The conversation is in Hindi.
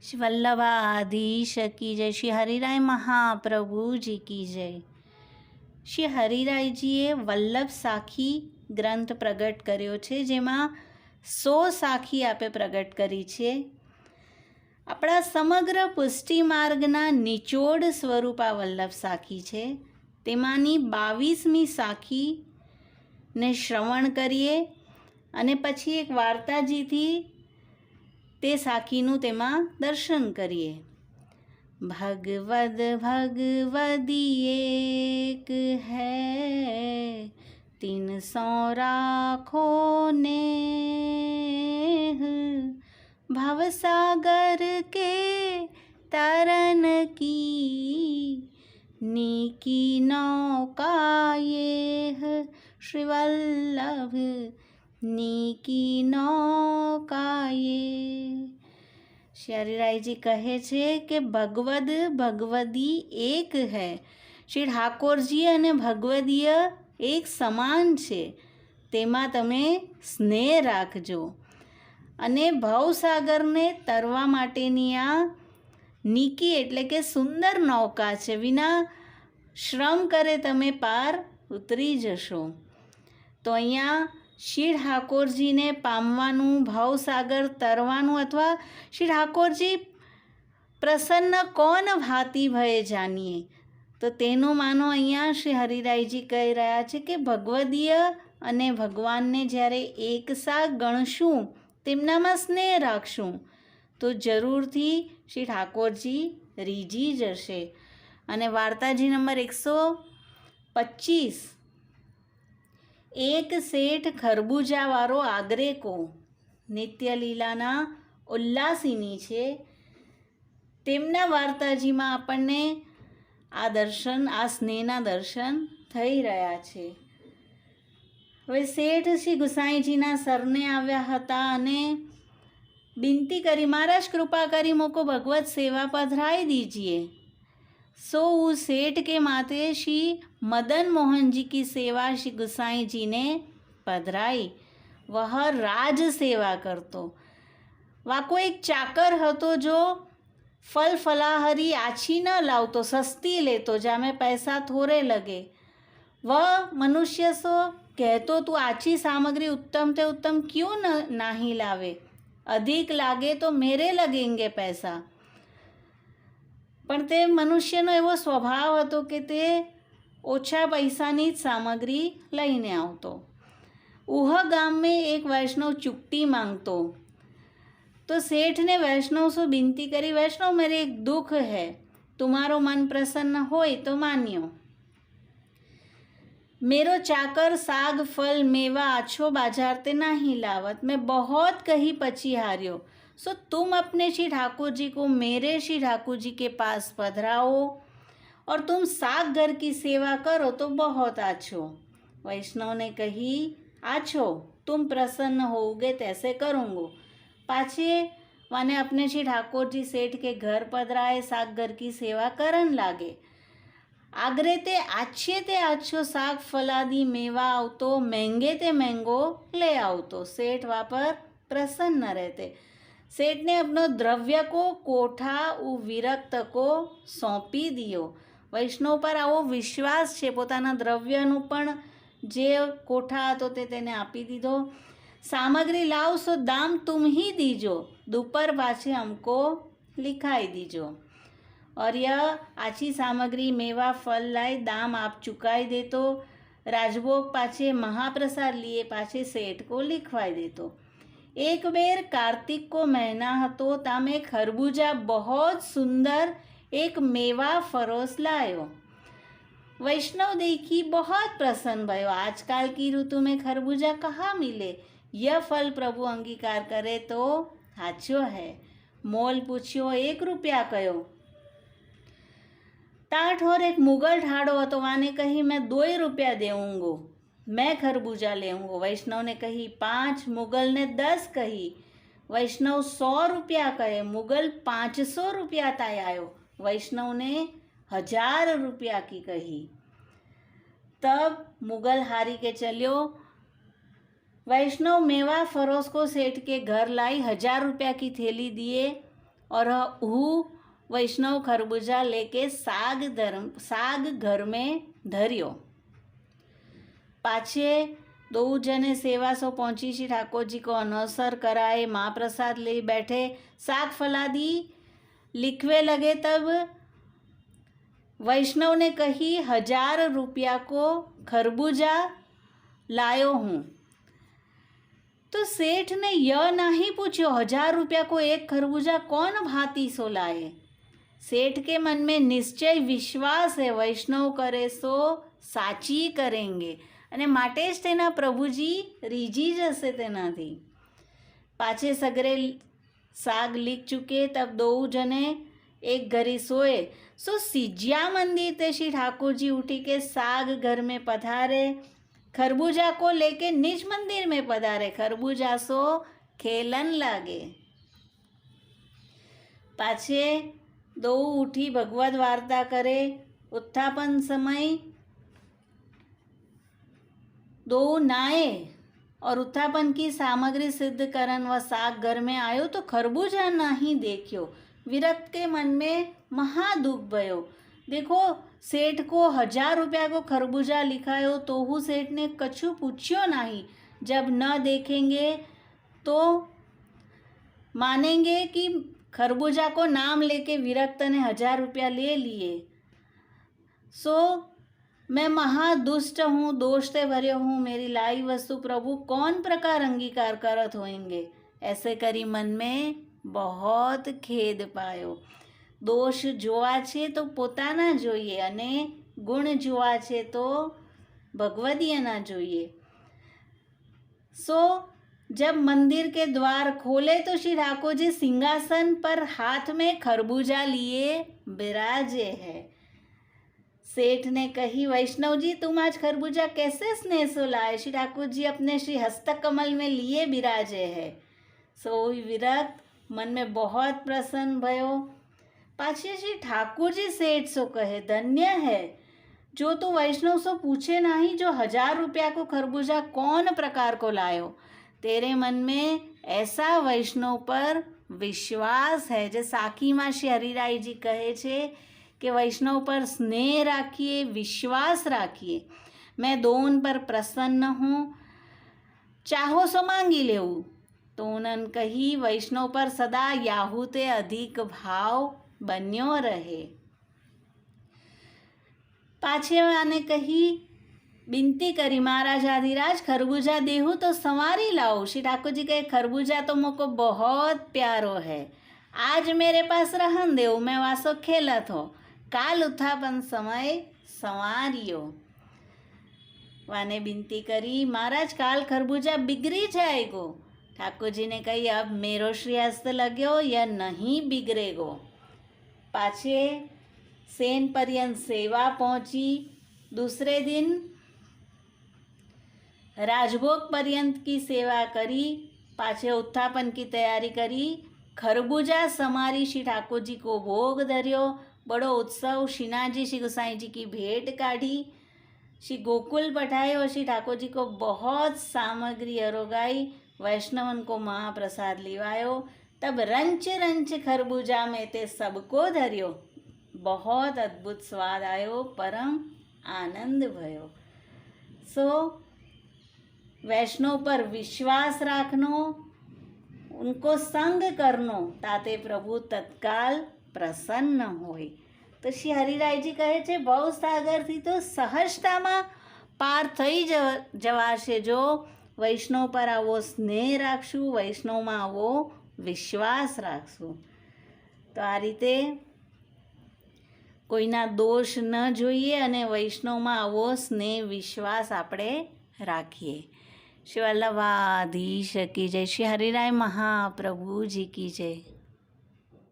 श्री वल्लभाधीश की जय। श्री हरिराय महाप्रभु जी की जय। શ્રી હરિરાયજીએ વલ્લભ સાખી ગ્રંથ પ્રગટ કર્યો છે, જેમાં 100 સાખી આપે પ્રગટ કરી છે. આપણા સમગ્ર પુષ્ટિ માર્ગના નિચોડ સ્વરૂપ આ વલ્લભ સાખી છે. તેમાંની 22મી સાખીને શ્રવણ કરીએ અને પછી એક વાર્તાજીથી તે સાખીનું તેમાં દર્શન કરીએ. भगवद भगवदी एक है, 300 राखो नेह, भवसागर के तरन की नीकी नौका ये, श्री वल्लभ नीकी नौका ये. શ્રી હરિરાયજી કહે છે કે ભગવદ ભગવદી એક હૈ. શ્રી ઠાકોરજી અને ભગવદીય એક સમાન છે, તેમાં તમે સ્નેહ રાખજો. અને ભવસાગરને તરવા માટેની આ નીકી એટલે કે સુંદર નૌકા છે. વિના શ્રમ કરે તમે પાર ઉતરી જશો. તો અહીંયા શ્રી ઠાકોરજીને પામવાનું, ભવસાગર તરવાનું, અથવા શ્રી ઠાકોરજી પ્રસન્ન કોન ભાતી ભય જાનીએ, તો તેનું માનો અહીંયા શ્રી હરિરાયજી કહી રહ્યા છે કે ભગવદીય અને ભગવાનને જ્યારે એકસાથ ગણશું, તેમનામાં સ્નેહ રાખશું, તો જરૂરથી શ્રી ઠાકોરજી રીઝી જશે. અને વાર્તાજી નંબર 125. એક શેઠ ખરબૂજાવાળો આગરે કો. નિત્યલીલાના ઉલ્લાસિની છે. તેમના વાર્તાજીમાં આપણને આ દર્શન, આ સ્નેહના દર્શન થઈ રહ્યા છે. હવે શેઠ શ્રી ગુસાઈજીના સરને આવ્યા હતા અને વિનંતી કરી, મહારાજ કૃપા કરી મોકો ભગવત સેવા પધરાઈ दीजिए. सो उस सेठ के माथे श्री मदन मोहन जी की सेवा श्री गुसाई जी ने पधराई. वह राज सेवा करतो. वाको एक चाकर હતો जो फल फलाहरी आछी न लावतो, सस्ती लेतो, जामे पैसा थोड़े लगे. वह मनुष्य सो कहतो, तू आछी सामग्री उत्तम ते उत्तम क्यों नहीं लावे, अधिक लागे तो मेरे लगेंगे पैसा. પણ તે મનુષ્યનો એવો સ્વભાવ હતો કે તે ઓછા પૈસાની જ સામગ્રી લઈને આવતો. ઉહ ગામ में एक वैष्णव चुकटी मांगतो. तो सेठ ने वैष्णव से विनती करी, वैष्णव मेरे एक दुख है, तुम्हारो मन प्रसन्न होय तो मानियो. मेरो चाकर साग फल मेवा आछो बाजार ते नहीं लावत, मैं बहुत कही पची हार्यो. सो तुम अपने श्री ठाकुर जी को मेरे श्री ठाकुर जी के पास पधराओ और तुम साग घर की सेवा करो तो बहुत आछो. वैष्णव ने कही, आछो, तुम प्रसन्न होगे तैसे करूँगो. पाछे माने अपने श्री ठाकुर जी सेठ के घर पधराए, साग घर की सेवा करन लागे. आगरे ते आछो साग फलादी मेवा आवतो, महंगे ते महंगो ले आवतो. सेठ वापर प्रसन्न रहते. सेठ ने अपनो द्रव्य को कोठा विरक्त को सौंपी दियो. વૈષ્ણવ પર આવો વિશ્વાસ છે, પોતાના દ્રવ્યનું પણ જે કોઠા હતો તે તેને આપી દીધો. સામગ્રી લાવશો દામ તુમ ही दीजो, दोपहर पाछे हमको लिखाई दीजो. और यह आछी सामग्री मेवा फल लाई दाम आप चुकाई देतो. राजभोग पाछे महाप्रसाद लिए पाछे सेठ को लिखवाई देतो. एक बेर कार्तिक को महीना હતો, तामे खरबूजा बहुत सुंदर एक मेवा फरोस लायो. वैष्णव देखी बहुत प्रसन्न भयो. आजकल की ऋतु में खरबूजा कहाँ मिले, यह फल प्रभु अंगीकार करे तो साचो है. मोल पूछ्यो, 1 रुपया कयो. ताठ और एक मुगल ठाड़ो હતો, वाने कही मैं 2 रुपया देऊंगो, मैं खरबूजा लेऊंगो. वैष्णव ने कही 5, मुगल ने 10 कही. वैष्णव 100 रुपया कहे, मुगल 500 रुपया ताय आयो. वैष्णव ने 1000 रुपया की कही. तब मुगल हारी के चलियो. वैष्णव मेवा फरोश को सेठ के घर लाई, 1000 रुपया की थैली दिए और हूँ वैष्णव खरबूजा लेके साग घर में धर्यो। पाछे दो जने सेवा सो पहुंची श्री ठाकुर जी को अनवसर कराए, महाप्रसाद ले बैठे, साग फलादी लिखवे लगे। तब वैष्णव ने कही 1000 रुपया को खरबूजा लायो हूँ। तो सेठ ने यह नहीं पूछो 1000 रुपया को एक खरबूजा कौन भांति सो लाए। सेठ के मन में निश्चय विश्वास है, वैष्णव करे सो साची करेंगे અને માટે જ તેના પ્રભુજી રીજી જશે તેનાથી। પાછે સગરે સાગ લીક ચૂકે। તબ દો જને एक घरी सोए। सो सिज्या मंदिर ते श्री ठाकुर जी उठी के साग घर में पधारे, खरबूजा को लेके निज मंदिर में पधारे। खरबूजा सो खेलन लागे। पाछे दो उठी भगवत वार्ता करे। उत्थापन समय दो नाए और उत्थापन की सामग्री सिद्ध करन व साग घर में आयो तो खरबूजा नहीं देखियो। विरक्त के मन में महा दुख भयो। देखो सेठ को 1000 रुपया को खरबूजा लिखायो तो हूँ सेठ ने कछु पूछ्यो नहीं। जब न देखेंगे तो मानेंगे कि खरबूजा को नाम लेके विरक्त ने 1000 रुपया ले लिए। सो मैं महादुष्ट हूँ, दोष से भरे हूँ। मेरी लाई वस्तु प्रभु कौन प्रकार अंगीकार करत होएंगे। ऐसे करी मन में बहुत खेद पायो। दोष जोवा छे तो पोताना जोईए अने गुण जोवा छे तो भगवदीयना जोईए। सो जब मंदिर के द्वार खोले तो श्री ठाकुर जी सिंहासन पर हाथ में खरबूजा लिए विराजे है। सेठ ने कही वैष्णव जी तुम आज खरबूजा कैसे स्नेह सो लाए। श्री ठाकुर जी अपने श्री हस्तक कमल में लिए विराजे है। सो विरक्त मन में बहुत प्रसन्न भयो। पाछे श्री ठाकुर जी सेठ सो कहे धन्य है जो तू वैष्णव सो पूछे नहीं, जो 1000 रुपया को खरबूजा कौन प्रकार को लायो। तेरे मन में ऐसा वैष्णव पर विश्वास है। जो साखी मां श्री हरिराय जी कहे छे कि वैष्णव पर स्नेह राखिए, विश्वास राखिए। मैं दोन पर प्रसन्न हूँ, चाहो सो मांगी लेऊ। तो उन्होंने कही वैष्णव पर सदा याहूते अधिक भाव बन्यो रहे। पाछे आने कही बिनती करी महाराज आदिराज खरबूजा देहू तो संवारी लाओ। श्री ठाकुर जी कहे खरबूजा तो मोको बहुत प्यारो है, आज मेरे पास रहन देव, मैं वासो खेलत हो। काल उत्थापन समय संवारियो। वाने बिनती करी महाराज काल खरबूजा बिगड़ी जाएगो। ठाकुर जी ने कही अब मेरो श्री हस्त लग्यो या नहीं बिगड़ेगो। पाछे सेन पर्यंत सेवा पहुंची। दूसरे दिन राजभोग पर्यंत की सेवा करी। पाछे उत्थापन की तैयारी करी। खरबूजा समारी श्री ठाकुर जी को भोग धर्यो। बड़ो उत्सव श्रीनाथ श्री गोसाई जी की भेंट काढ़ी। श्री गोकुल पठाए और श्री ठाकुर जी को बहुत सामग्री अरोगाई। वैष्णवन को महाप्रसाद लिवायो। तब रंच रंच खरबूजा में ते सबको धर्यो। बहुत अद्भुत स्वाद आयो, परम आनंद भयो। सो वैष्णव पर विश्वास राखनो, उनको संग करनो, ताते प्रभु तत्काल प्रसन्न होय। तो श्री हरिराय जी कहे छे भवसागरथी तो सहजतामां पार थई जवाशे जो वैष्णव पर आवो स्नेह राखशुं, वैष्णवमां आवो विश्वास राखशुं। तो आ रीते कोईना दोष न जोईए अने वैष्णवमां आवो स्नेह विश्वास आपणे राखीए। श्री वल्लभाधीश की जय। श्री हरिराय महाप्रभु जी की जय।